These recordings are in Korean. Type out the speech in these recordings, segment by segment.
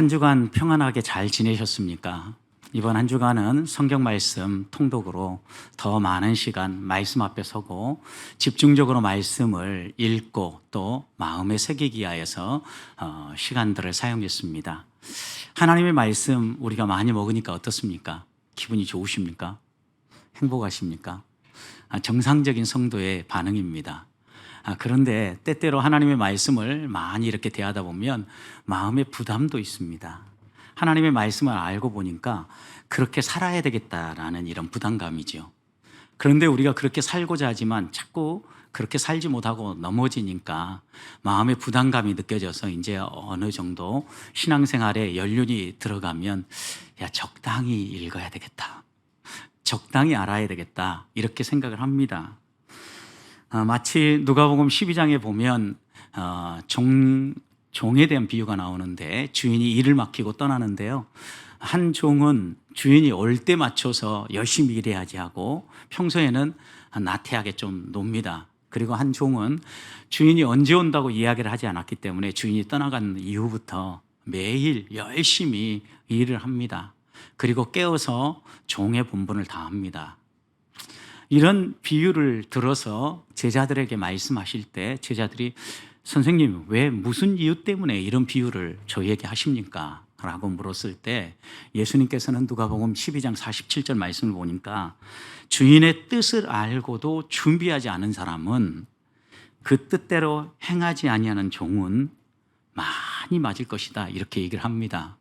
한 주간 평안하게 잘 지내셨습니까? 이번 한 주간은 성경 말씀 통독으로 더 많은 시간 말씀 앞에 서고 집중적으로 말씀을 읽고 또 마음에 새기기 위하여서 시간들을 사용했습니다. 하나님의 말씀 우리가 많이 먹으니까 어떻습니까? 기분이 좋으십니까? 행복하십니까? 정상적인 성도의 반응입니다. 그런데 때때로 하나님의 말씀을 많이 이렇게 대하다 보면 마음의 부담도 있습니다. 하나님의 말씀을 알고 보니까 그렇게 살아야 되겠다라는 이런 부담감이죠. 그런데 우리가 그렇게 살고자 하지만 자꾸 그렇게 살지 못하고 넘어지니까 마음의 부담감이 느껴져서 이제 어느 정도 신앙생활에 연륜이 들어가면 적당히 읽어야 되겠다. 적당히 알아야 되겠다. 이렇게 생각을 합니다. 마치 누가복음 12장에 보면 종에 대한 비유가 나오는데 주인이 일을 맡기고 떠나는데요. 한 종은 주인이 올 때 맞춰서 열심히 일해야지 하고 평소에는 나태하게 좀 놉니다. 그리고 한 종은 주인이 언제 온다고 이야기를 하지 않았기 때문에 주인이 떠나간 이후부터 매일 열심히 일을 합니다. 그리고 깨어서 종의 본분을 다합니다. 이런 비유를 들어서 제자들에게 말씀하실 때 제자들이 선생님 왜 무슨 이유 때문에 이런 비유를 저희에게 하십니까? 라고 물었을 때 예수님께서는 누가복음 12장 47절 말씀을 보니까 주인의 뜻을 알고도 준비하지 않은 사람은 그 뜻대로 행하지 아니하는 종은 많이 맞을 것이다 이렇게 얘기를 합니다.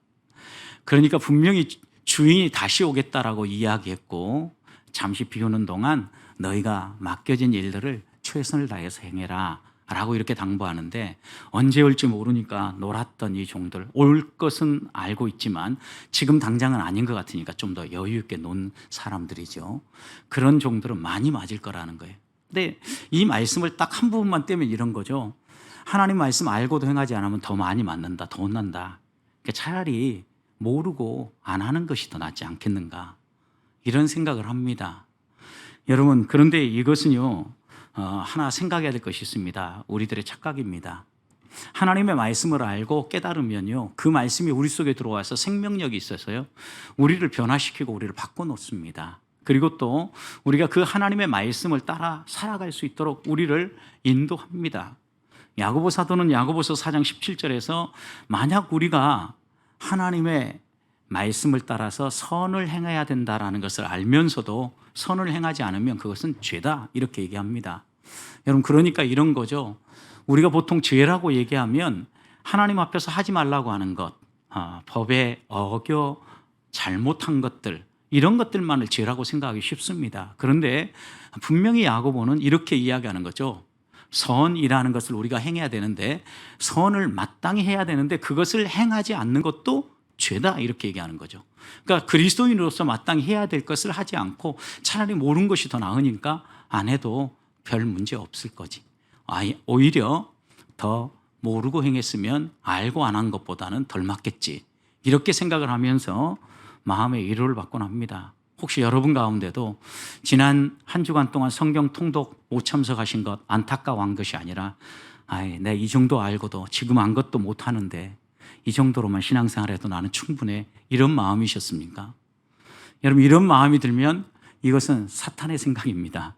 그러니까 분명히 주인이 다시 오겠다라고 이야기했고 잠시 비우는 동안 너희가 맡겨진 일들을 최선을 다해서 행해라 라고 이렇게 당부하는데 언제 올지 모르니까 놀았던 이 종들 올 것은 알고 있지만 지금 당장은 아닌 것 같으니까 좀 더 여유 있게 논 사람들이죠. 그런 종들은 많이 맞을 거라는 거예요. 근데 이 말씀을 딱 한 부분만 떼면 이런 거죠. 하나님 말씀 알고도 행하지 않으면 더 많이 맞는다, 더 혼난다. 그러니까 차라리 모르고 안 하는 것이 더 낫지 않겠는가 이런 생각을 합니다. 여러분 그런데 이것은요 하나 생각해야 될 것이 있습니다. 우리들의 착각입니다. 하나님의 말씀을 알고 깨달으면요 그 말씀이 우리 속에 들어와서 생명력이 있어서요 우리를 변화시키고 우리를 바꿔놓습니다. 그리고 또 우리가 그 하나님의 말씀을 따라 살아갈 수 있도록 우리를 인도합니다. 야고보 사도는 야고보서 4장 17절에서 만약 우리가 하나님의 말씀을 따라서 선을 행해야 된다라는 것을 알면서도 선을 행하지 않으면 그것은 죄다 이렇게 얘기합니다. 여러분 그러니까 이런 거죠. 우리가 보통 죄라고 얘기하면 하나님 앞에서 하지 말라고 하는 것, 법에 어겨 잘못한 것들 이런 것들만을 죄라고 생각하기 쉽습니다. 그런데 분명히 야고보는 이렇게 이야기하는 거죠. 선이라는 것을 우리가 행해야 되는데 선을 마땅히 해야 되는데 그것을 행하지 않는 것도 죄다 이렇게 얘기하는 거죠. 그러니까 그리스도인으로서 마땅히 해야 될 것을 하지 않고 차라리 모르는 것이 더 나으니까 안 해도 별 문제 없을 거지. 오히려 더 모르고 행했으면 알고 안 한 것보다는 덜 맞겠지. 이렇게 생각을 하면서 마음의 위로를 받곤 합니다. 혹시 여러분 가운데도 지난 한 주간 동안 성경 통독 못 참석하신 것 안타까워한 것이 아니라 내가 이 정도 알고도 지금 안 것도 못하는데 이 정도로만 신앙생활해도 나는 충분해 이런 마음이셨습니까? 여러분 이런 마음이 들면 이것은 사탄의 생각입니다.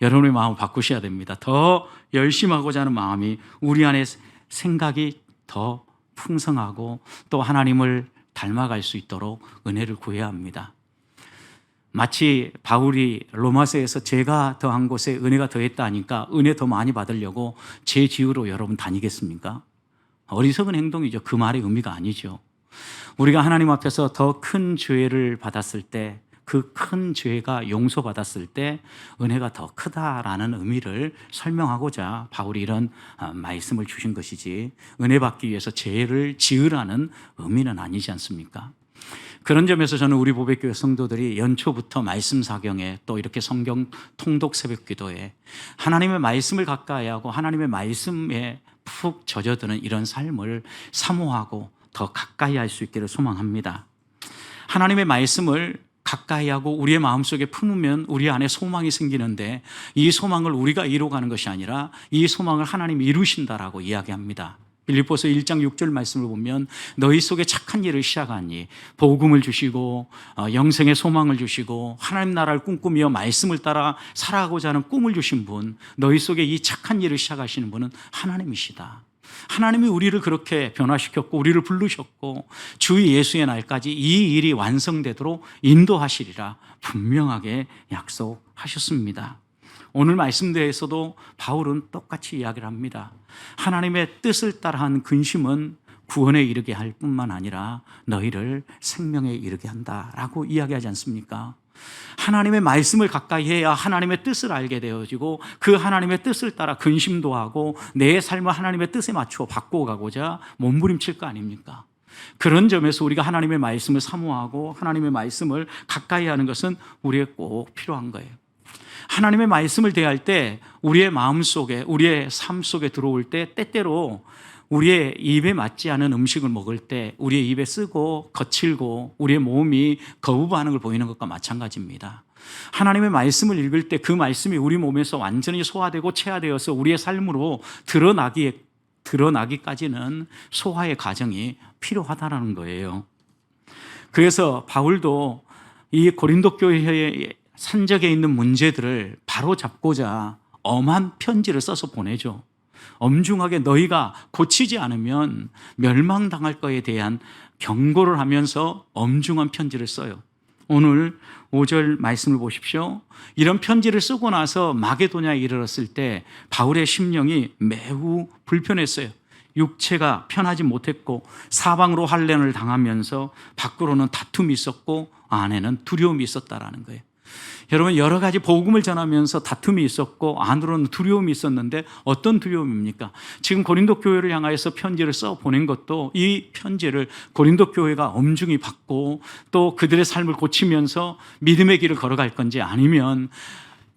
여러분의 마음을 바꾸셔야 됩니다. 더 열심히 하고자 하는 마음이 우리 안에 생각이 더 풍성하고 또 하나님을 닮아갈 수 있도록 은혜를 구해야 합니다. 마치 바울이 로마서에서 죄가 더한 곳에 은혜가 더했다 하니까 은혜 더 많이 받으려고 제 지으로 여러분 다니겠습니까? 어리석은 행동이죠. 그 말의 의미가 아니죠. 우리가 하나님 앞에서 더 큰 죄를 받았을 때 그 큰 죄가 용서받았을 때 은혜가 더 크다라는 의미를 설명하고자 바울이 이런 말씀을 주신 것이지 은혜 받기 위해서 죄를 지으라는 의미는 아니지 않습니까? 그런 점에서 저는 우리 보배교회 성도들이 연초부터 말씀 사경에 또 이렇게 성경 통독 새벽 기도에 하나님의 말씀을 가까이 하고 하나님의 말씀에 푹 젖어드는 이런 삶을 사모하고 더 가까이 할 수 있기를 소망합니다. 하나님의 말씀을 가까이 하고 우리의 마음속에 품으면 우리 안에 소망이 생기는데 이 소망을 우리가 이루어가는 것이 아니라 이 소망을 하나님이 이루신다라고 이야기합니다. 빌립보서 1장 6절 말씀을 보면 너희 속에 착한 일을 시작하니 복음을 주시고 영생의 소망을 주시고 하나님 나라를 꿈꾸며 말씀을 따라 살아가고자 하는 꿈을 주신 분, 너희 속에 이 착한 일을 시작하시는 분은 하나님이시다. 하나님이 우리를 그렇게 변화시켰고 우리를 부르셨고 주 예수의 날까지 이 일이 완성되도록 인도하시리라 분명하게 약속하셨습니다. 오늘 말씀대에서도 바울은 똑같이 이야기를 합니다. 하나님의 뜻을 따라한 근심은 구원에 이르게 할 뿐만 아니라 너희를 생명에 이르게 한다라고 이야기하지 않습니까? 하나님의 말씀을 가까이 해야 하나님의 뜻을 알게 되어지고 그 하나님의 뜻을 따라 근심도 하고 내 삶을 하나님의 뜻에 맞추어 바꿔가고자 몸부림칠 거 아닙니까? 그런 점에서 우리가 하나님의 말씀을 사모하고 하나님의 말씀을 가까이 하는 것은 우리에게 꼭 필요한 거예요. 하나님의 말씀을 대할 때 우리의 마음속에 우리의 삶 속에 들어올 때 때때로 우리의 입에 맞지 않은 음식을 먹을 때 우리의 입에 쓰고 거칠고 우리의 몸이 거부 반응을 보이는 것과 마찬가지입니다. 하나님의 말씀을 읽을 때 그 말씀이 우리 몸에서 완전히 소화되고 체화되어서 우리의 삶으로 드러나기까지는 소화의 과정이 필요하다는 거예요. 그래서 바울도 이 고린도 교회의 산적에 있는 문제들을 바로 잡고자 엄한 편지를 써서 보내죠. 엄중하게 너희가 고치지 않으면 멸망당할 거에 대한 경고를 하면서 엄중한 편지를 써요. 오늘 5절 말씀을 보십시오. 이런 편지를 쓰고 나서 마게도냐에 이르렀을 때 바울의 심령이 매우 불편했어요. 육체가 편하지 못했고 사방으로 환난을 당하면서 밖으로는 다툼이 있었고 안에는 두려움이 있었다라는 거예요. 여러분, 여러 가지 복음을 전하면서 다툼이 있었고 안으로는 두려움이 있었는데 어떤 두려움입니까? 지금 고린도 교회를 향하여서 편지를 써 보낸 것도 이 편지를 고린도 교회가 엄중히 받고 또 그들의 삶을 고치면서 믿음의 길을 걸어갈 건지 아니면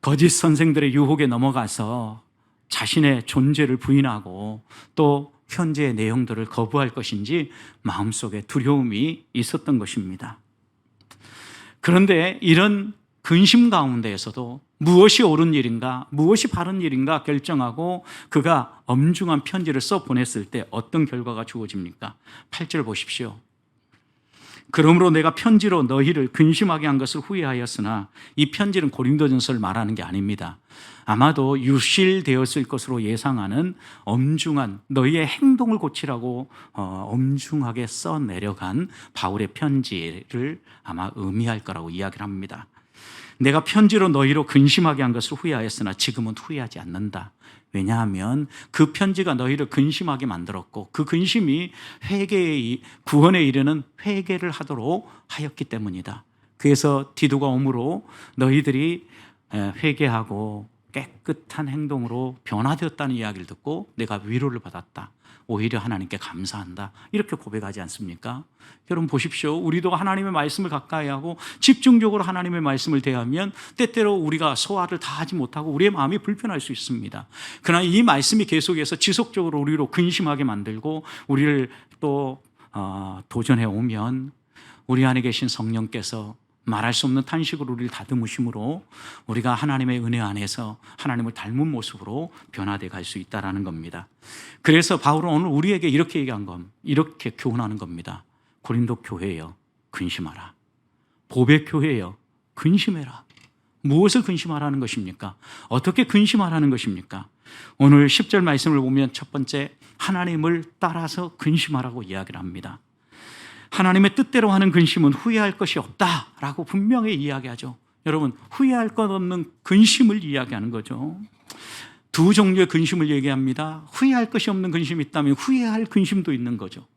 거짓 선생들의 유혹에 넘어가서 자신의 존재를 부인하고 또 편지의 내용들을 거부할 것인지 마음속에 두려움이 있었던 것입니다. 그런데 이런 근심 가운데에서도 무엇이 옳은 일인가, 무엇이 바른 일인가 결정하고 그가 엄중한 편지를 써 보냈을 때 어떤 결과가 주어집니까? 8절 보십시오. 그러므로 내가 편지로 너희를 근심하게 한 것을 후회하였으나 이 편지는 고린도전서를 말하는 게 아닙니다. 아마도 유실되었을 것으로 예상하는 엄중한 너희의 행동을 고치라고 엄중하게 써내려간 바울의 편지를 아마 의미할 거라고 이야기를 합니다. 내가 편지로 너희로 근심하게 한 것을 후회하였으나 지금은 후회하지 않는다. 왜냐하면 그 편지가 너희를 근심하게 만들었고 그 근심이 회개의 구원에 이르는 회개를 하도록 하였기 때문이다. 그래서 디도가 오므로 너희들이 회개하고 깨끗한 행동으로 변화되었다는 이야기를 듣고 내가 위로를 받았다. 오히려 하나님께 감사한다. 이렇게 고백하지 않습니까? 여러분 보십시오. 우리도 하나님의 말씀을 가까이 하고 집중적으로 하나님의 말씀을 대하면 때때로 우리가 소화를 다 하지 못하고 우리의 마음이 불편할 수 있습니다. 그러나 이 말씀이 계속해서 지속적으로 우리로 근심하게 만들고 우리를 또 도전해 오면 우리 안에 계신 성령께서 말할 수 없는 탄식으로 우리를 다듬으심으로 우리가 하나님의 은혜 안에서 하나님을 닮은 모습으로 변화되어 갈 수 있다는 겁니다. 그래서 바울은 오늘 우리에게 이렇게 얘기한 겁니다. 이렇게 교훈하는 겁니다. 고린도 교회여 근심하라. 보배 교회여 근심해라. 무엇을 근심하라는 것입니까? 어떻게 근심하라는 것입니까? 오늘 10절 말씀을 보면 첫 번째 하나님을 따라서 근심하라고 이야기를 합니다. 하나님의 뜻대로 하는 근심은 후회할 것이 없다라고 분명히 이야기하죠. 여러분, 후회할 것 없는 근심을 이야기하는 거죠. 두 종류의 근심을 얘기합니다. 후회할 것이 없는 근심이 있다면 후회할 근심도 있는 거죠.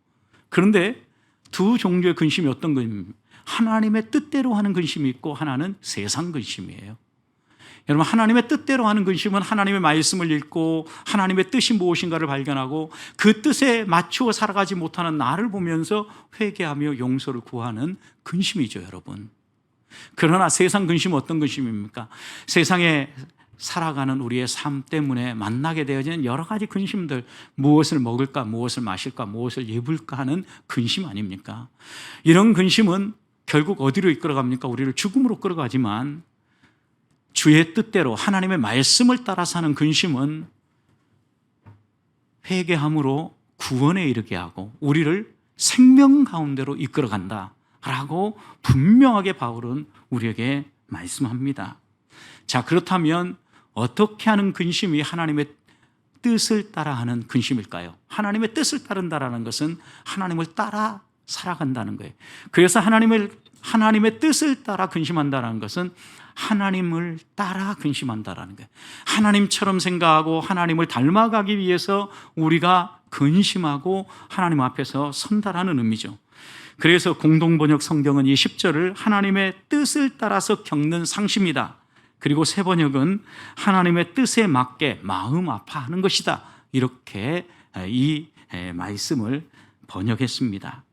그런데 두 종류의 근심이 어떤 근심입니까? 하나님의 뜻대로 하는 근심이 있고 하나는 세상 근심이에요. 여러분, 하나님의 뜻대로 하는 근심은 하나님의 말씀을 읽고 하나님의 뜻이 무엇인가를 발견하고 그 뜻에 맞추어 살아가지 못하는 나를 보면서 회개하며 용서를 구하는 근심이죠, 여러분. 그러나 세상 근심은 어떤 근심입니까? 세상에 살아가는 우리의 삶 때문에 만나게 되어지는 여러 가지 근심들, 무엇을 먹을까, 무엇을 마실까, 무엇을 입을까 하는 근심 아닙니까? 이런 근심은 결국 어디로 이끌어갑니까? 우리를 죽음으로 끌어가지만 주의 뜻대로 하나님의 말씀을 따라 사는 근심은 회개함으로 구원에 이르게 하고 우리를 생명 가운데로 이끌어 간다라고 분명하게 바울은 우리에게 말씀합니다. 자, 그렇다면 어떻게 하는 근심이 하나님의 뜻을 따라하는 근심일까요? 하나님의 뜻을 따른다라는 것은 하나님을 따라 살아간다는 거예요. 그래서 하나님의 뜻을 따라 근심한다는 것은 하나님을 따라 근심한다라는 거예요. 하나님처럼 생각하고 하나님을 닮아가기 위해서 우리가 근심하고 하나님 앞에서 선다라는 의미죠. 그래서 공동번역 성경은 이 10절을 하나님의 뜻을 따라서 겪는 상심이다. 그리고 새 번역은 하나님의 뜻에 맞게 마음 아파하는 것이다. 이렇게 이 말씀을 번역했습니다.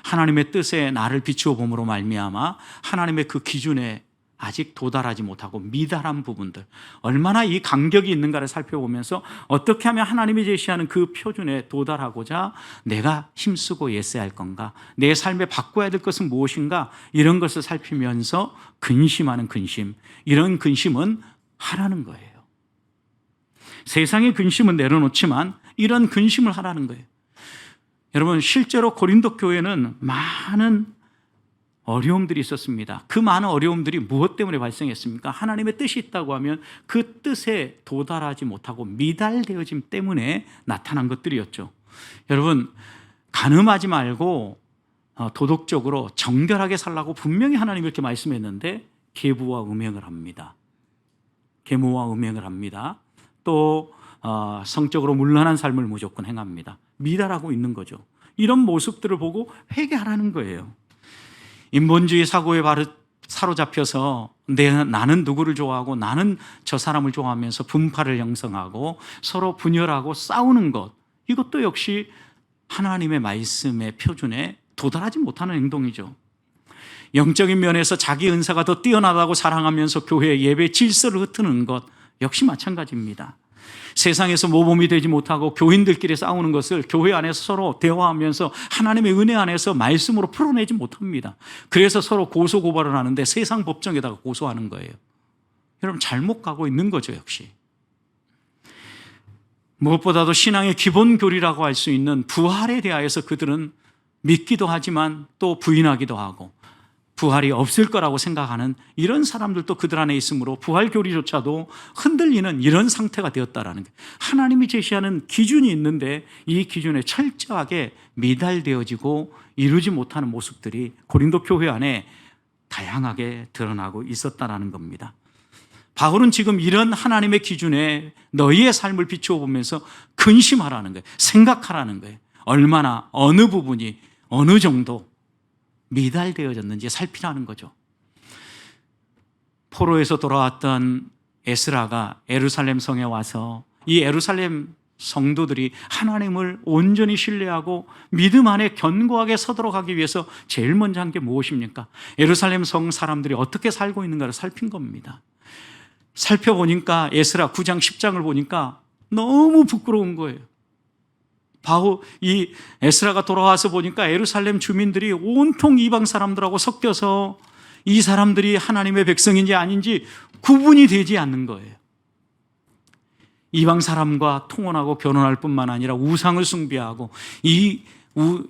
하나님의 뜻에 나를 비추어 봄으로 말미암아 하나님의 그 기준에 아직 도달하지 못하고 미달한 부분들, 얼마나 이 간격이 있는가를 살펴보면서 어떻게 하면 하나님이 제시하는 그 표준에 도달하고자 내가 힘쓰고 애써야 할 건가, 내 삶에 바꿔야 될 것은 무엇인가, 이런 것을 살피면서 근심하는 근심, 이런 근심은 하라는 거예요. 세상의 근심은 내려놓지만 이런 근심을 하라는 거예요. 여러분, 실제로 고린도 교회는 많은 어려움들이 있었습니다. 그 많은 어려움들이 무엇 때문에 발생했습니까? 하나님의 뜻이 있다고 하면 그 뜻에 도달하지 못하고 미달되어짐 때문에 나타난 것들이었죠. 여러분, 간음하지 말고 도덕적으로 정결하게 살라고 분명히 하나님이 이렇게 말씀했는데 계부와 음행을 합니다. 계모와 음행을 합니다. 또 성적으로 문란한 삶을 무조건 행합니다. 미달하고 있는 거죠. 이런 모습들을 보고 회개하라는 거예요. 인본주의 사고에 사로잡혀서 나는 누구를 좋아하고 나는 저 사람을 좋아하면서 분파를 형성하고 서로 분열하고 싸우는 것, 이것도 역시 하나님의 말씀의 표준에 도달하지 못하는 행동이죠. 영적인 면에서 자기 은사가 더 뛰어나다고 자랑하면서 교회 예배 질서를 흐트는 것 역시 마찬가지입니다. 세상에서 모범이 되지 못하고 교인들끼리 싸우는 것을 교회 안에서 서로 대화하면서 하나님의 은혜 안에서 말씀으로 풀어내지 못합니다. 그래서 서로 고소고발을 하는데 세상 법정에다가 고소하는 거예요. 여러분, 잘못 가고 있는 거죠, 역시. 무엇보다도 신앙의 기본 교리라고 할 수 있는 부활에 대하여서 그들은 믿기도 하지만 또 부인하기도 하고 부활이 없을 거라고 생각하는 이런 사람들도 그들 안에 있으므로 부활 교리조차도 흔들리는 이런 상태가 되었다라는 거예요. 하나님이 제시하는 기준이 있는데 이 기준에 철저하게 미달되어지고 이루지 못하는 모습들이 고린도 교회 안에 다양하게 드러나고 있었다라는 겁니다. 바울은 지금 이런 하나님의 기준에 너희의 삶을 비추어 보면서 근심하라는 거예요. 생각하라는 거예요. 얼마나, 어느 부분이, 어느 정도 미달되어졌는지 살피라는 거죠. 포로에서 돌아왔던 에스라가 예루살렘 성에 와서 이 예루살렘 성도들이 하나님을 온전히 신뢰하고 믿음 안에 견고하게 서도록 하기 위해서 제일 먼저 한 게 무엇입니까? 예루살렘 성 사람들이 어떻게 살고 있는가를 살핀 겁니다. 살펴보니까 에스라 9장 10장을 보니까 너무 부끄러운 거예요. 이 에스라가 돌아와서 보니까 예루살렘 주민들이 온통 이방 사람들하고 섞여서 이 사람들이 하나님의 백성인지 아닌지 구분이 되지 않는 거예요. 이방 사람과 통혼하고 결혼할 뿐만 아니라 우상을 숭배하고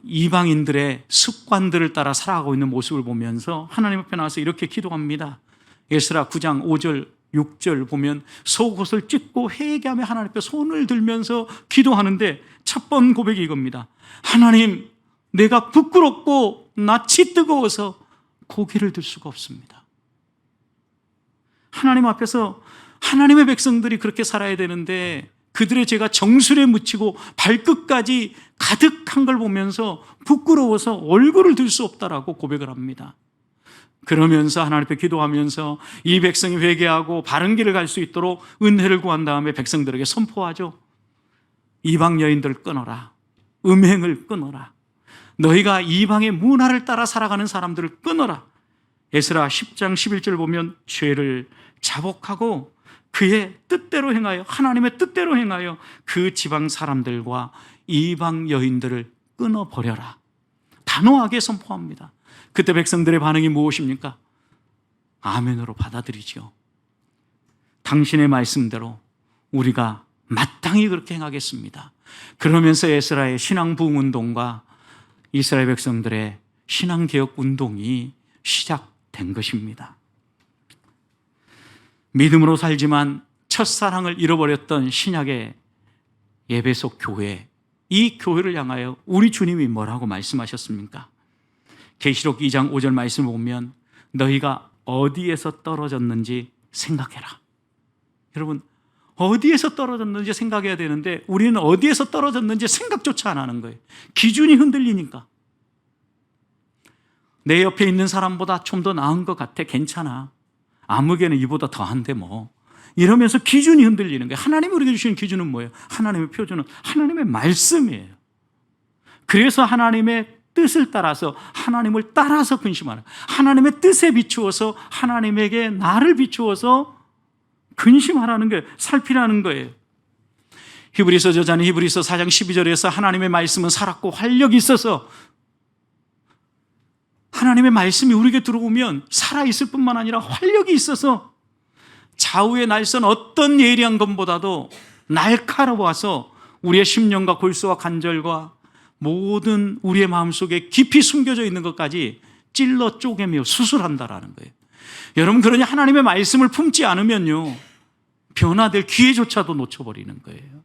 이방인들의 습관들을 따라 살아가고 있는 모습을 보면서 하나님 앞에 나와서 이렇게 기도합니다. 에스라 9장 5절 6절 보면 속옷을 찢고 회개하며 하나님 앞에 손을 들면서 기도하는데 첫 번 고백이 이겁니다. 하나님, 내가 부끄럽고 낯이 뜨거워서 고개를 들 수가 없습니다. 하나님 앞에서 하나님의 백성들이 그렇게 살아야 되는데 그들의 죄가 정수리에 묻히고 발끝까지 가득한 걸 보면서 부끄러워서 얼굴을 들 수 없다라고 고백을 합니다. 그러면서 하나님 앞에 기도하면서 이 백성이 회개하고 바른 길을 갈 수 있도록 은혜를 구한 다음에 백성들에게 선포하죠. 이방 여인들을 끊어라. 음행을 끊어라. 너희가 이방의 문화를 따라 살아가는 사람들을 끊어라. 에스라 10장 11절 보면 죄를 자복하고 그의 뜻대로 행하여, 하나님의 뜻대로 행하여 그 지방 사람들과 이방 여인들을 끊어버려라. 단호하게 선포합니다. 그때 백성들의 반응이 무엇입니까? 아멘으로 받아들이죠. 당신의 말씀대로 우리가 마땅히 그렇게 행하겠습니다. 그러면서 에스라의 신앙 부흥 운동과 이스라엘 백성들의 신앙 개혁 운동이 시작된 것입니다. 믿음으로 살지만 첫사랑을 잃어버렸던 신약의 에베소 교회, 이 교회를 향하여 우리 주님이 뭐라고 말씀하셨습니까? 계시록 2장 5절 말씀을 보면 너희가 어디에서 떨어졌는지 생각해라. 여러분, 어디에서 떨어졌는지 생각해야 되는데 우리는 어디에서 떨어졌는지 생각조차 안 하는 거예요. 기준이 흔들리니까. 내 옆에 있는 사람보다 좀 더 나은 것 같아, 괜찮아, 아무개는 이보다 더한데 뭐, 이러면서 기준이 흔들리는 거예요. 하나님이 우리에게 주시는 기준은 뭐예요? 하나님의 표준은 하나님의 말씀이에요. 그래서 하나님의 뜻을 따라서, 하나님을 따라서 근심하는, 하나님의 뜻에 비추어서 하나님에게 나를 비추어서 근심하라는 거예요. 살피라는 거예요. 히브리서 저자는 히브리서 4장 12절에서 하나님의 말씀은 살았고 활력이 있어서, 하나님의 말씀이 우리에게 들어오면 살아있을 뿐만 아니라 활력이 있어서 좌우의 날선 어떤 예리한 것보다도 날카로워서 우리의 심령과 골수와 관절과 모든 우리의 마음속에 깊이 숨겨져 있는 것까지 찔러 쪼개며 수술한다라는 거예요. 여러분, 그러니 하나님의 말씀을 품지 않으면요, 변화될 기회조차도 놓쳐버리는 거예요.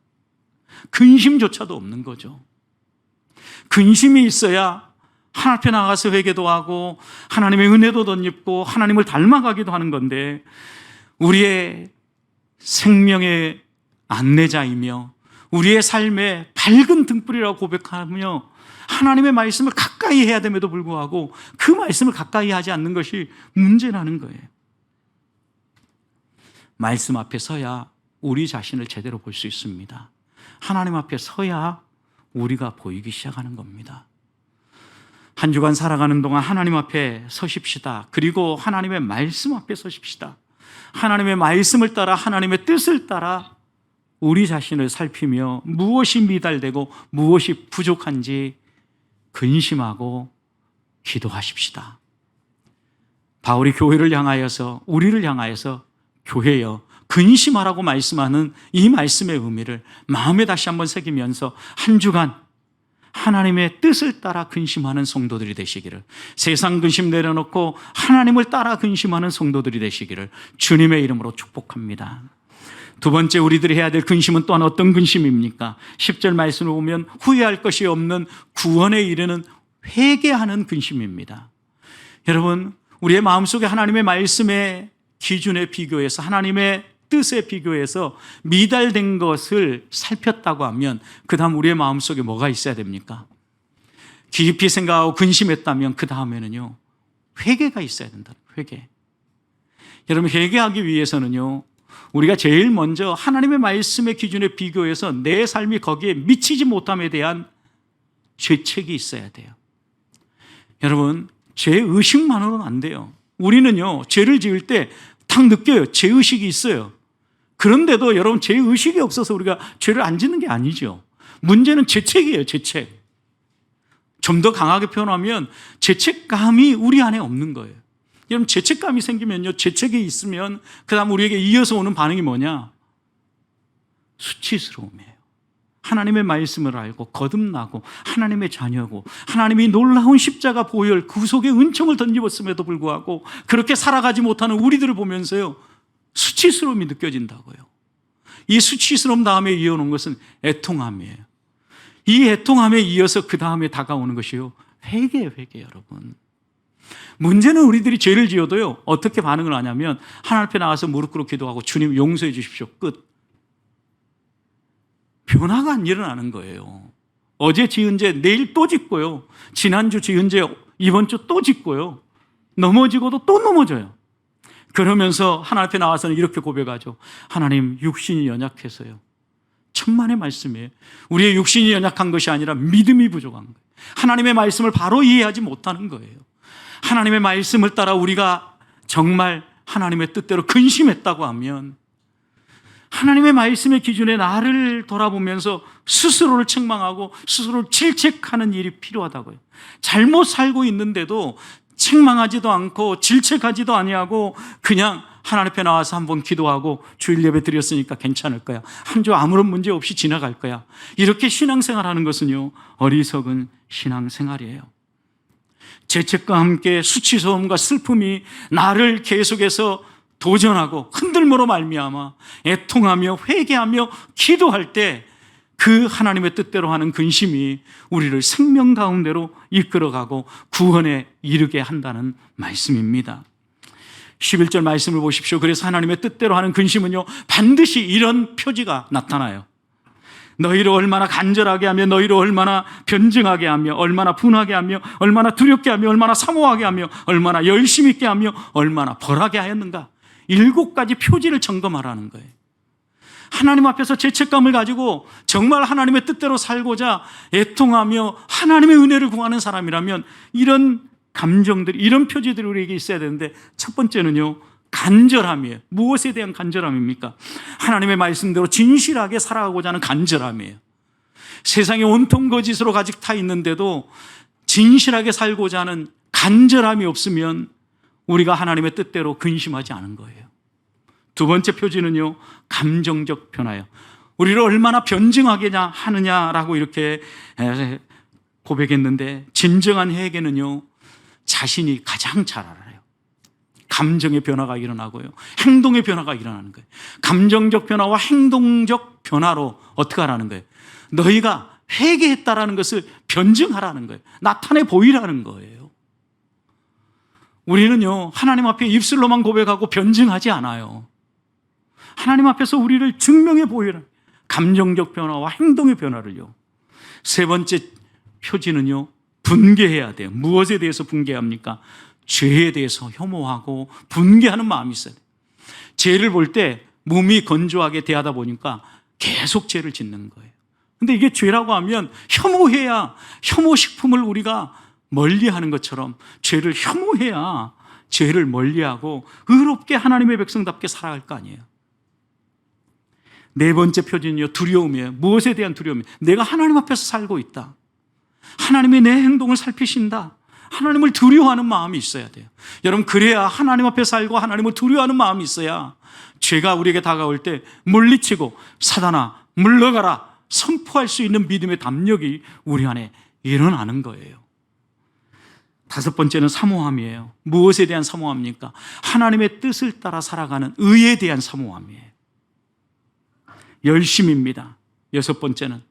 근심조차도 없는 거죠. 근심이 있어야 하나님 앞에 나가서 회개도 하고 하나님의 은혜도 덧입고 하나님을 닮아가기도 하는 건데, 우리의 생명의 안내자이며 우리의 삶의 밝은 등불이라고 고백하며 하나님의 말씀을 가까이 해야 됨에도 불구하고 그 말씀을 가까이 하지 않는 것이 문제라는 거예요. 말씀 앞에 서야 우리 자신을 제대로 볼 수 있습니다. 하나님 앞에 서야 우리가 보이기 시작하는 겁니다. 한 주간 살아가는 동안 하나님 앞에 서십시다. 그리고 하나님의 말씀 앞에 서십시다. 하나님의 말씀을 따라, 하나님의 뜻을 따라 우리 자신을 살피며 무엇이 미달되고 무엇이 부족한지 근심하고 기도하십시다. 바울이 교회를 향하여서, 우리를 향하여서 교회여 근심하라고 말씀하는 이 말씀의 의미를 마음에 다시 한번 새기면서 한 주간 하나님의 뜻을 따라 근심하는 성도들이 되시기를, 세상 근심 내려놓고 하나님을 따라 근심하는 성도들이 되시기를 주님의 이름으로 축복합니다. 두 번째, 우리들이 해야 될 근심은 또한 어떤 근심입니까? 10절 말씀을 보면 후회할 것이 없는 구원에 이르는 회개하는 근심입니다. 여러분, 우리의 마음속에 하나님의 말씀의 기준에 비교해서, 하나님의 뜻에 비교해서 미달된 것을 살폈다고 하면 그 다음 우리의 마음속에 뭐가 있어야 됩니까? 깊이 생각하고 근심했다면 그 다음에는요, 회개가 있어야 된다. 회개. 여러분, 회개하기 위해서는요, 우리가 제일 먼저 하나님의 말씀의 기준에 비교해서 내 삶이 거기에 미치지 못함에 대한 죄책이 있어야 돼요. 여러분, 죄의식만으로는 안 돼요. 우리는요, 죄를 지을 때 딱 느껴요. 죄의식이 있어요. 그런데도 여러분, 죄의식이 없어서 우리가 죄를 안 짓는 게 아니죠. 문제는 죄책이에요. 죄책. 좀 더 강하게 표현하면 죄책감이 우리 안에 없는 거예요. 여러분, 죄책감이 생기면요, 죄책이 있으면 그 다음 우리에게 이어서 오는 반응이 뭐냐? 수치스러움이에요. 하나님의 말씀을 알고 거듭나고 하나님의 자녀고 하나님이 놀라운 십자가 보혈 구속의 은총을 덧입었음에도 불구하고 그렇게 살아가지 못하는 우리들을 보면서요, 수치스러움이 느껴진다고요. 이 수치스러움 다음에 이어오는 것은 애통함이에요. 이 애통함에 이어서 그 다음에 다가오는 것이요, 회개 여러분. 문제는 우리들이 죄를 지어도요, 어떻게 반응을 하냐면 하나님 앞에 나가서 무릎 꿇고 기도하고 주님 용서해 주십시오, 끝. 변화가 안 일어나는 거예요. 어제 지은 죄 내일 또 짓고요, 지난주 지은 죄 이번 주 또 짓고요, 넘어지고도 또 넘어져요. 그러면서 하나님 앞에 나와서는 이렇게 고백하죠. 하나님, 육신이 연약해서요. 천만의 말씀이에요. 우리의 육신이 연약한 것이 아니라 믿음이 부족한 거예요. 하나님의 말씀을 바로 이해하지 못하는 거예요. 하나님의 말씀을 따라 우리가 정말 하나님의 뜻대로 근심했다고 하면 하나님의 말씀의 기준에 나를 돌아보면서 스스로를 책망하고 스스로를 질책하는 일이 필요하다고요. 잘못 살고 있는데도 책망하지도 않고 질책하지도 아니하고 그냥 하나님 앞에 나와서 한번 기도하고 주일 예배 드렸으니까 괜찮을 거야. 한 주 아무런 문제 없이 지나갈 거야. 이렇게 신앙생활하는 것은요, 어리석은 신앙생활이에요. 죄책과 함께 수치스러움과 슬픔이 나를 계속해서 도전하고 흔들므로 말미암아 애통하며 회개하며 기도할 때 그 하나님의 뜻대로 하는 근심이 우리를 생명 가운데로 이끌어가고 구원에 이르게 한다는 말씀입니다. 11절 말씀을 보십시오. 그래서 하나님의 뜻대로 하는 근심은요, 반드시 이런 표지가 나타나요. 너희를 얼마나 간절하게 하며, 너희를 얼마나 변증하게 하며, 얼마나 분하게 하며, 얼마나 두렵게 하며, 얼마나 사모하게 하며, 얼마나 열심 있게 하며, 얼마나 벌하게 하였는가. 7가지 표지를 점검하라는 거예요. 하나님 앞에서 죄책감을 가지고 정말 하나님의 뜻대로 살고자 애통하며 하나님의 은혜를 구하는 사람이라면 이런 감정들, 이런 표지들이 우리에게 있어야 되는데, 첫 번째는요, 간절함이에요. 무엇에 대한 간절함입니까? 하나님의 말씀대로 진실하게 살아가고자 하는 간절함이에요. 세상에 온통 거짓으로 가득 타 있는데도 진실하게 살고자 하는 간절함이 없으면 우리가 하나님의 뜻대로 근심하지 않은 거예요. 두 번째 표지는요, 감정적 변화예요. 우리를 얼마나 변증하게 하느냐라고 이렇게 고백했는데, 진정한 회개는요, 자신이 가장 잘 알아요. 감정의 변화가 일어나고요, 행동의 변화가 일어나는 거예요. 감정적 변화와 행동적 변화로 어떻게 하라는 거예요? 너희가 회개했다라는 것을 변증하라는 거예요. 나타내 보이라는 거예요. 우리는요, 하나님 앞에 입술로만 고백하고 변증하지 않아요. 하나님 앞에서 우리를 증명해 보이라. 감정적 변화와 행동의 변화를요. 세 번째 표지는요, 분개해야 돼요. 무엇에 대해서 분개합니까? 죄에 대해서 혐오하고 분개하는 마음이 있어야 돼요. 죄를 볼 때 몸이 건조하게 대하다 보니까 계속 죄를 짓는 거예요. 근데 이게 죄라고 하면 혐오해야, 혐오식품을 우리가 멀리하는 것처럼 죄를 혐오해야 죄를 멀리하고 의롭게 하나님의 백성답게 살아갈 거 아니에요. 네 번째 표지는요, 두려움이에요. 무엇에 대한 두려움이에요? 내가 하나님 앞에서 살고 있다. 하나님이 내 행동을 살피신다. 하나님을 두려워하는 마음이 있어야 돼요. 여러분, 그래야 하나님 앞에 살고 하나님을 두려워하는 마음이 있어야 죄가 우리에게 다가올 때 물리치고 사단아 물러가라 선포할 수 있는 믿음의 담력이 우리 안에 일어나는 거예요. 다섯 번째는 사모함이에요. 무엇에 대한 사모함입니까? 하나님의 뜻을 따라 살아가는 의에 대한 사모함이에요. 열심입니다. 여섯 번째는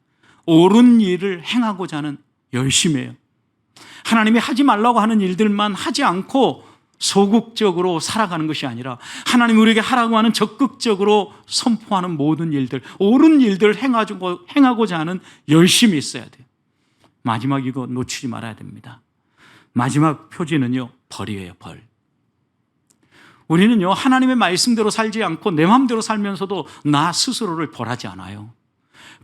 옳은 일을 행하고자 하는 열심이에요. 하나님이 하지 말라고 하는 일들만 하지 않고 소극적으로 살아가는 것이 아니라 하나님이 우리에게 하라고 하는 적극적으로 선포하는 모든 일들, 옳은 일들을 행하고자 하는 열심이 있어야 돼요. 마지막 이거 놓치지 말아야 됩니다. 마지막 표지는요, 벌이에요. 벌. 우리는요, 하나님의 말씀대로 살지 않고 내 마음대로 살면서도 나 스스로를 벌하지 않아요.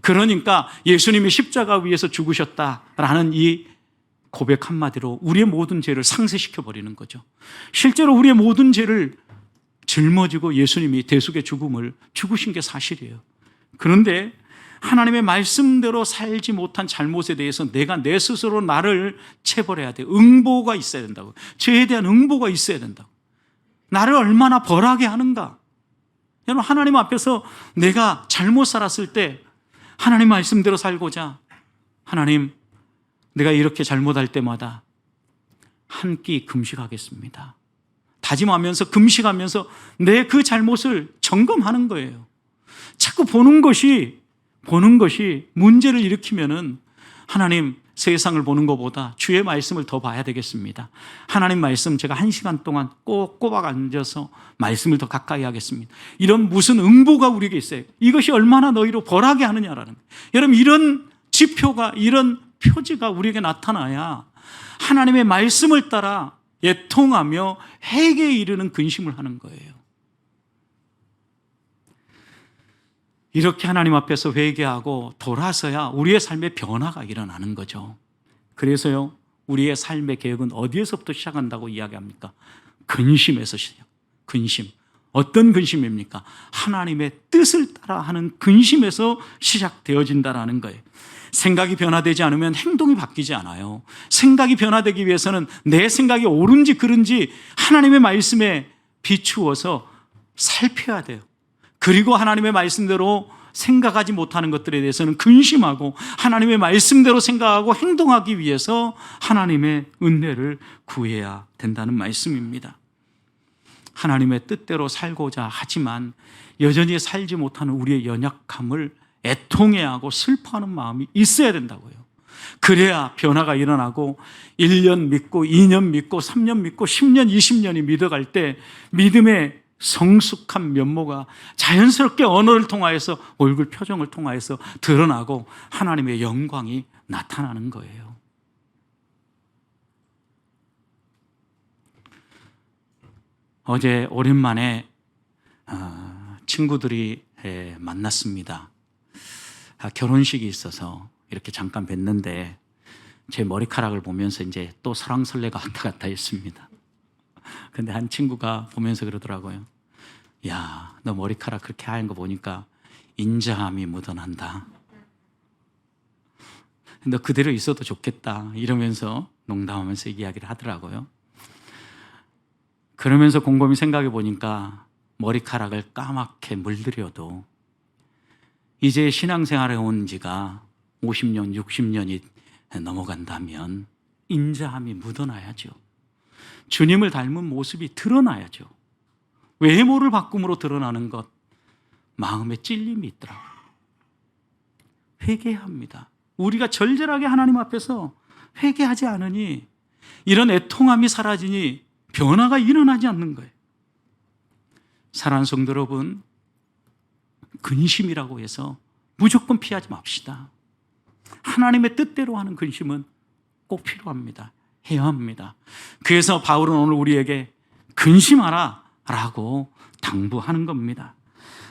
그러니까 예수님이 십자가 위에서 죽으셨다라는 이 고백 한마디로 우리의 모든 죄를 상쇄시켜 버리는 거죠. 실제로 우리의 모든 죄를 짊어지고 예수님이 대속의 죽음을 죽으신 게 사실이에요. 그런데 하나님의 말씀대로 살지 못한 잘못에 대해서 내가 내 스스로 나를 체벌해야 돼요. 응보가 있어야 된다고. 죄에 대한 응보가 있어야 된다고. 나를 얼마나 벌하게 하는가. 여러분, 하나님 앞에서 내가 잘못 살았을 때 하나님 말씀대로 살고자, 하나님, 내가 이렇게 잘못할 때마다 한 끼 금식하겠습니다. 다짐하면서 금식하면서 내 그 잘못을 점검하는 거예요. 자꾸 보는 것이 문제를 일으키면은 하나님, 세상을 보는 것보다 주의 말씀을 더 봐야 되겠습니다. 하나님 말씀 제가 1시간 동안 꼬박 앉아서 말씀을 더 가까이 하겠습니다. 이런 무슨 응보가 우리에게 있어요. 이것이 얼마나 너희로 벌하게 하느냐라는 거예요. 여러분, 이런 지표가, 이런 표지가 우리에게 나타나야 하나님의 말씀을 따라 애통하며 회개에 이르는 근심을 하는 거예요. 이렇게 하나님 앞에서 회개하고 돌아서야 우리의 삶의 변화가 일어나는 거죠. 그래서요, 우리의 삶의 계획은 어디에서부터 시작한다고 이야기합니까? 근심에서 시작. 근심. 어떤 근심입니까? 하나님의 뜻을 따라 하는 근심에서 시작되어진다라는 거예요. 생각이 변화되지 않으면 행동이 바뀌지 않아요. 생각이 변화되기 위해서는 내 생각이 옳은지 그른지 하나님의 말씀에 비추어서 살펴야 돼요. 그리고 하나님의 말씀대로 생각하지 못하는 것들에 대해서는 근심하고 하나님의 말씀대로 생각하고 행동하기 위해서 하나님의 은혜를 구해야 된다는 말씀입니다. 하나님의 뜻대로 살고자 하지만 여전히 살지 못하는 우리의 연약함을 애통해하고 슬퍼하는 마음이 있어야 된다고요. 그래야 변화가 일어나고 1년 믿고 2년 믿고 3년 믿고 10년 20년이 믿어갈 때 믿음의 성숙한 면모가 자연스럽게 언어를 통하여서 얼굴 표정을 통하여서 드러나고 하나님의 영광이 나타나는 거예요. 어제 오랜만에 친구들이 만났습니다. 결혼식이 있어서 이렇게 잠깐 뵀는데 제 머리카락을 보면서 이제 또 설왕설래가 왔다 갔다 했습니다. 근데 한 친구가 보면서 그러더라고요. 야, 너 머리카락 그렇게 하얀 거 보니까 인자함이 묻어난다. 너 그대로 있어도 좋겠다. 이러면서 농담하면서 이야기를 하더라고요. 그러면서 곰곰이 생각해 보니까 머리카락을 까맣게 물들여도 이제 신앙생활에 온 지가 50년, 60년이 넘어간다면 인자함이 묻어나야죠. 주님을 닮은 모습이 드러나야죠. 외모를 바꿈으로 드러나는 것, 마음에 찔림이 있더라고요. 회개해야 합니다. 우리가 절절하게 하나님 앞에서 회개하지 않으니 이런 애통함이 사라지니 변화가 일어나지 않는 거예요. 사랑하는 성도 여러분, 근심이라고 해서 무조건 피하지 맙시다. 하나님의 뜻대로 하는 근심은 꼭 필요합니다. 해야 합니다. 그래서 바울은 오늘 우리에게 근심하라 라고 당부하는 겁니다.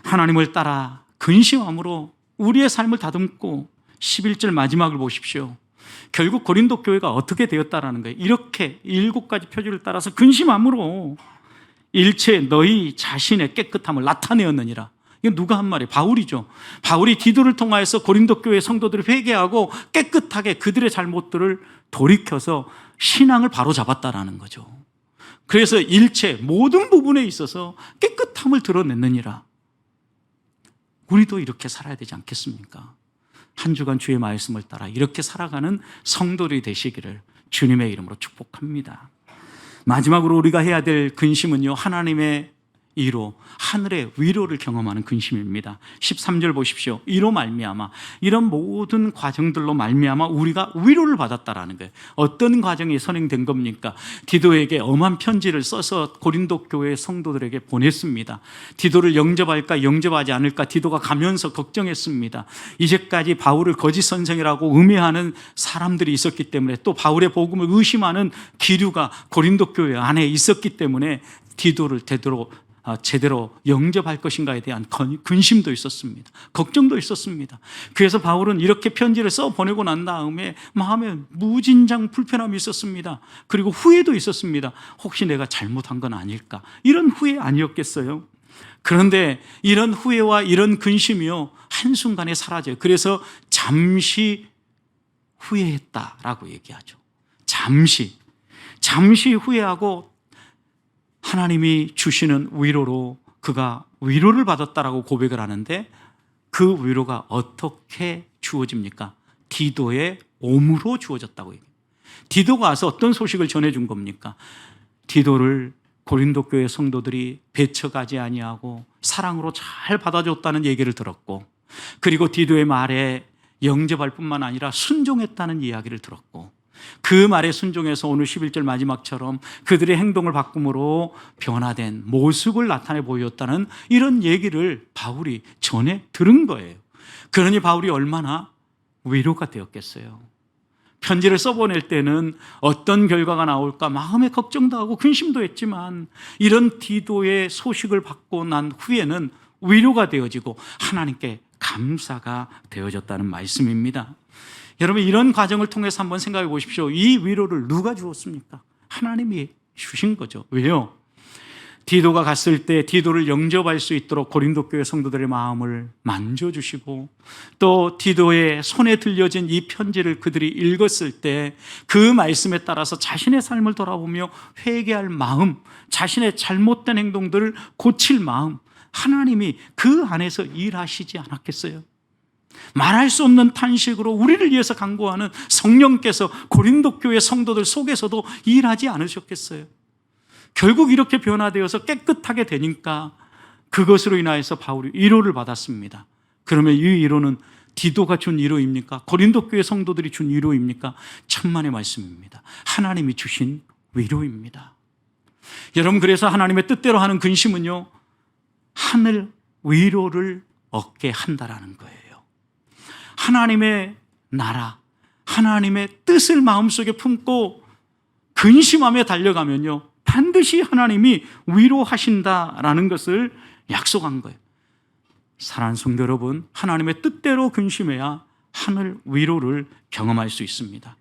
하나님을 따라 근심함으로 우리의 삶을 다듬고 11절 마지막을 보십시오. 결국 고린도 교회가 어떻게 되었다라는 거예요. 이렇게 7가지 표지를 따라서 근심함으로 일체 너희 자신의 깨끗함을 나타내었느니라. 이건 누가 한 말이에요? 바울이죠. 바울이 디도를 통하여서 고린도 교회 성도들을 회개하고 깨끗하게 그들의 잘못들을 돌이켜서 신앙을 바로잡았다라는 거죠. 그래서 일체 모든 부분에 있어서 깨끗함을 드러냈느니라. 우리도 이렇게 살아야 되지 않겠습니까? 한 주간 주의 말씀을 따라 이렇게 살아가는 성도들이 되시기를 주님의 이름으로 축복합니다. 마지막으로 우리가 해야 될 근심은요, 하나님의 이로, 하늘의 위로를 경험하는 근심입니다. 13절 보십시오. 이로 말미암아, 이런 모든 과정들로 말미암아 우리가 위로를 받았다라는 거예요. 어떤 과정이 선행된 겁니까? 디도에게 엄한 편지를 써서 고린도 교회 성도들에게 보냈습니다. 디도를 영접할까 영접하지 않을까 디도가 가면서 걱정했습니다. 이제까지 바울을 거짓 선생이라고 음해하는 사람들이 있었기 때문에, 또 바울의 복음을 의심하는 기류가 고린도 교회 안에 있었기 때문에 디도를 제대로 영접할 것인가에 대한 근심도 있었습니다. 걱정도 있었습니다. 그래서 바울은 이렇게 편지를 써 보내고 난 다음에 마음에 무진장 불편함이 있었습니다. 그리고 후회도 있었습니다. 혹시 내가 잘못한 건 아닐까? 이런 후회 아니었겠어요? 그런데 이런 후회와 이런 근심이요, 한순간에 사라져요. 그래서 잠시 후회했다라고 얘기하죠. 잠시 후회하고 하나님이 주시는 위로로 그가 위로를 받았다라고 고백을 하는데, 그 위로가 어떻게 주어집니까? 디도의 오므로 주어졌다고 얘기해요. 디도가 와서 어떤 소식을 전해준 겁니까? 디도를 고린도 교회 성도들이 배척하지 아니하고 사랑으로 잘 받아줬다는 얘기를 들었고, 그리고 디도의 말에 영접할 뿐만 아니라 순종했다는 이야기를 들었고, 그 말에 순종해서 오늘 11절 마지막처럼 그들의 행동을 바꿈으로 변화된 모습을 나타내 보였다는 이런 얘기를 바울이 전해 들은 거예요. 그러니 바울이 얼마나 위로가 되었겠어요. 편지를 써보낼 때는 어떤 결과가 나올까 마음에 걱정도 하고 근심도 했지만, 이런 디도의 소식을 받고 난 후에는 위로가 되어지고 하나님께 감사가 되어졌다는 말씀입니다. 여러분, 이런 과정을 통해서 한번 생각해 보십시오. 이 위로를 누가 주었습니까? 하나님이 주신 거죠. 왜요? 디도가 갔을 때 디도를 영접할 수 있도록 고린도 교회 성도들의 마음을 만져주시고, 또 디도의 손에 들려진 이 편지를 그들이 읽었을 때 그 말씀에 따라서 자신의 삶을 돌아보며 회개할 마음, 자신의 잘못된 행동들을 고칠 마음, 하나님이 그 안에서 일하시지 않았겠어요? 말할 수 없는 탄식으로 우리를 위해서 간구하는 성령께서 고린도 교회 성도들 속에서도 일하지 않으셨겠어요? 결국 이렇게 변화되어서 깨끗하게 되니까 그것으로 인하여서 바울이 위로를 받았습니다. 그러면 이 위로는 디도가 준 위로입니까? 고린도 교회 성도들이 준 위로입니까? 천만의 말씀입니다. 하나님이 주신 위로입니다. 여러분, 그래서 하나님의 뜻대로 하는 근심은요, 하늘 위로를 얻게 한다라는 거예요. 하나님의 나라, 하나님의 뜻을 마음속에 품고 근심하며 달려가면요, 반드시 하나님이 위로하신다라는 것을 약속한 거예요. 사랑하는 성도 여러분, 하나님의 뜻대로 근심해야 하늘 위로를 경험할 수 있습니다.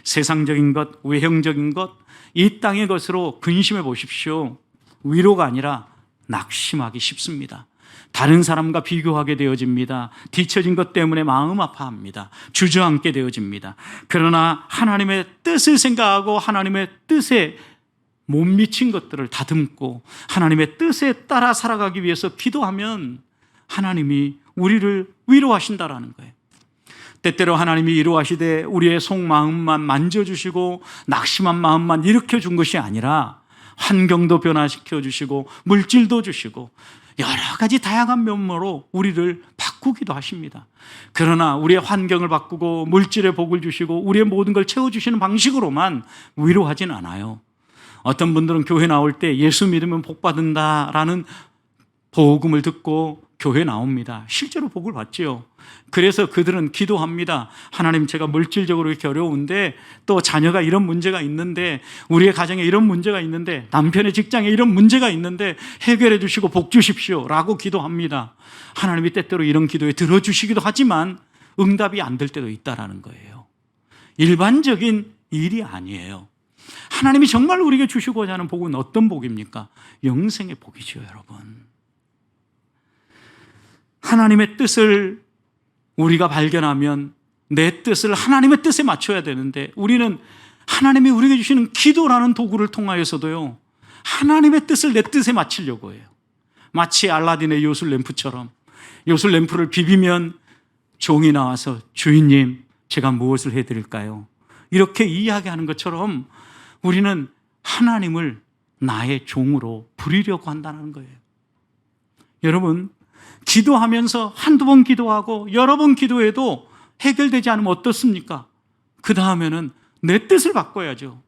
세상적인 것, 외형적인 것, 이 땅의 것으로 근심해 보십시오. 위로가 아니라 낙심하기 쉽습니다. 다른 사람과 비교하게 되어집니다. 뒤처진 것 때문에 마음 아파합니다. 주저앉게 되어집니다. 그러나 하나님의 뜻을 생각하고 하나님의 뜻에 못 미친 것들을 다듬고 하나님의 뜻에 따라 살아가기 위해서 기도하면 하나님이 우리를 위로하신다라는 거예요. 때때로 하나님이 위로하시되 우리의 속마음만 만져주시고 낙심한 마음만 일으켜준 것이 아니라 환경도 변화시켜 주시고 물질도 주시고 여러 가지 다양한 면모로 우리를 바꾸기도 하십니다. 그러나 우리의 환경을 바꾸고 물질의 복을 주시고 우리의 모든 걸 채워주시는 방식으로만 위로하진 않아요. 어떤 분들은 교회 나올 때 예수 믿으면 복 받는다라는 복음을 듣고 교회 나옵니다. 실제로 복을 받지요. 그래서 그들은 기도합니다. 하나님, 제가 물질적으로 이렇게 어려운데, 또 자녀가 이런 문제가 있는데, 우리의 가정에 이런 문제가 있는데, 남편의 직장에 이런 문제가 있는데 해결해 주시고 복 주십시오 라고 기도합니다. 하나님이 때때로 이런 기도에 들어주시기도 하지만 응답이 안 될 때도 있다라는 거예요. 일반적인 일이 아니에요. 하나님이 정말 우리에게 주시고자 하는 복은 어떤 복입니까? 영생의 복이죠, 여러분. 하나님의 뜻을 우리가 발견하면 내 뜻을 하나님의 뜻에 맞춰야 되는데, 우리는 하나님이 우리에게 주시는 기도라는 도구를 통하여서도요, 하나님의 뜻을 내 뜻에 맞추려고 해요. 마치 알라딘의 요술 램프처럼 요술 램프를 비비면 종이 나와서 주인님, 제가 무엇을 해드릴까요? 이렇게 이야기하는 것처럼 우리는 하나님을 나의 종으로 부리려고 한다는 거예요. 여러분, 기도하면서 한두 번 기도하고 여러 번 기도해도 해결되지 않으면 어떻습니까? 그 다음에는 내 뜻을 바꿔야죠.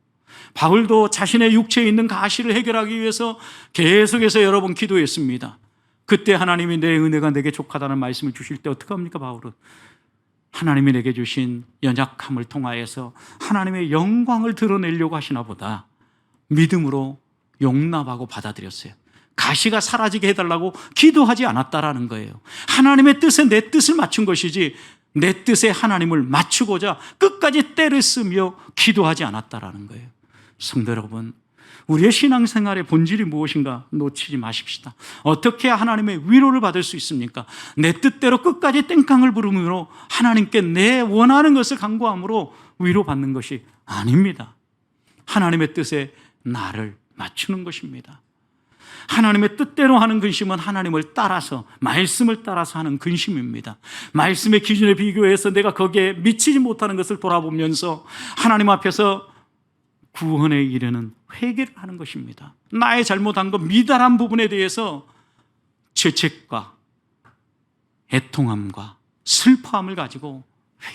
바울도 자신의 육체에 있는 가시를 해결하기 위해서 계속해서 여러 번 기도했습니다. 그때 하나님이 내 은혜가 내게 족하다는 말씀을 주실 때 어떻게 합니까? 바울은 하나님이 내게 주신 연약함을 통하여서 하나님의 영광을 드러내려고 하시나 보다 믿음으로 용납하고 받아들였어요. 가시가 사라지게 해달라고 기도하지 않았다라는 거예요. 하나님의 뜻에 내 뜻을 맞춘 것이지 내 뜻에 하나님을 맞추고자 끝까지 때를 쓰며 기도하지 않았다라는 거예요. 성도 여러분, 우리의 신앙생활의 본질이 무엇인가 놓치지 마십시다. 어떻게 하나님의 위로를 받을 수 있습니까? 내 뜻대로 끝까지 땡깡을 부르므로 하나님께 내 원하는 것을 간구함으로 위로받는 것이 아닙니다. 하나님의 뜻에 나를 맞추는 것입니다. 하나님의 뜻대로 하는 근심은 하나님을 따라서, 말씀을 따라서 하는 근심입니다. 말씀의 기준에 비교해서 내가 거기에 미치지 못하는 것을 돌아보면서 하나님 앞에서 구원에 이르는 회개를 하는 것입니다. 나의 잘못한 것, 미달한 부분에 대해서 죄책과 애통함과 슬퍼함을 가지고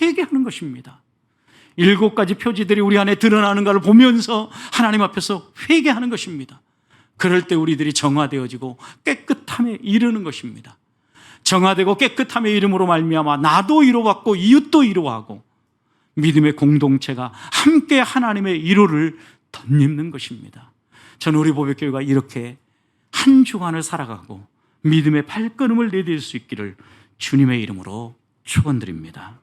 회개하는 것입니다. 7가지 표지들이 우리 안에 드러나는가를 보면서 하나님 앞에서 회개하는 것입니다. 그럴 때 우리들이 정화되어지고 깨끗함에 이르는 것입니다. 정화되고 깨끗함에 이름으로 말미암아 나도 위로받고 이웃도 위로하고 믿음의 공동체가 함께 하나님의 위로를 덧입는 것입니다. 저는 우리 보배교회가 이렇게 한 주간을 살아가고 믿음의 발걸음을 내딜 수 있기를 주님의 이름으로 축원드립니다.